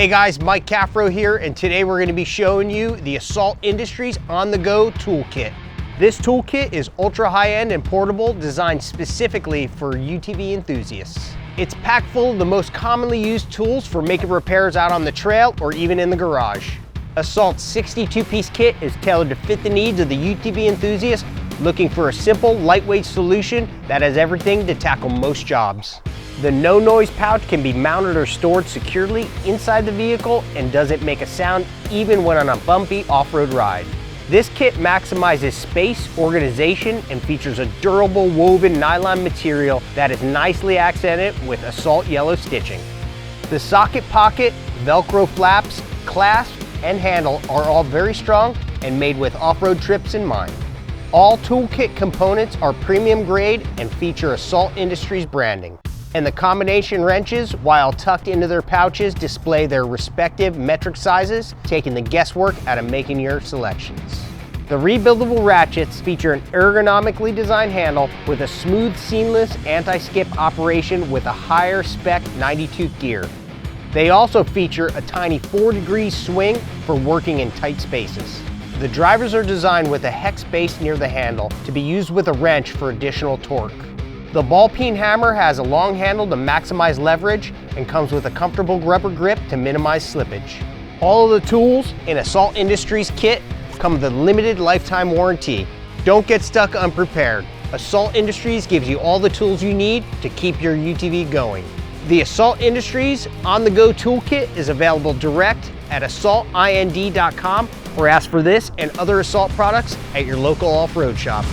Hey guys, Mike Caffro here, and today we're going to be showing you the Assault Industries on-the-go toolkit. This toolkit is ultra high-end and portable, designed specifically for UTV enthusiasts. It's packed full of the most commonly used tools for making repairs out on the trail or even in the garage. Assault's 62-piece kit is tailored to fit the needs of the UTV enthusiast looking for a simple, lightweight solution that has everything to tackle most jobs. The no-noise pouch can be mounted or stored securely inside the vehicle and doesn't make a sound even when on a bumpy off-road ride. This kit maximizes space, organization, and features a durable woven nylon material that is nicely accented with Assault yellow stitching. The socket pocket, Velcro flaps, clasp, and handle are all very strong and made with off-road trips in mind. All toolkit components are premium grade and feature Assault Industries branding. And the combination wrenches, while tucked into their pouches, display their respective metric sizes, taking the guesswork out of making your selections. The rebuildable ratchets feature an ergonomically designed handle with a smooth, seamless anti-skip operation with a higher spec 90-tooth gear. They also feature a tiny 4-degree swing for working in tight spaces. The drivers are designed with a hex base near the handle to be used with a wrench for additional torque. The Ballpeen Hammer has a long handle to maximize leverage and comes with a comfortable rubber grip to minimize slippage. All of the tools in Assault Industries kit come with a limited lifetime warranty. Don't get stuck unprepared. Assault Industries gives you all the tools you need to keep your UTV going. The Assault Industries on-the-go toolkit is available direct at assaultind.com or ask for this and other Assault products at your local off-road shop.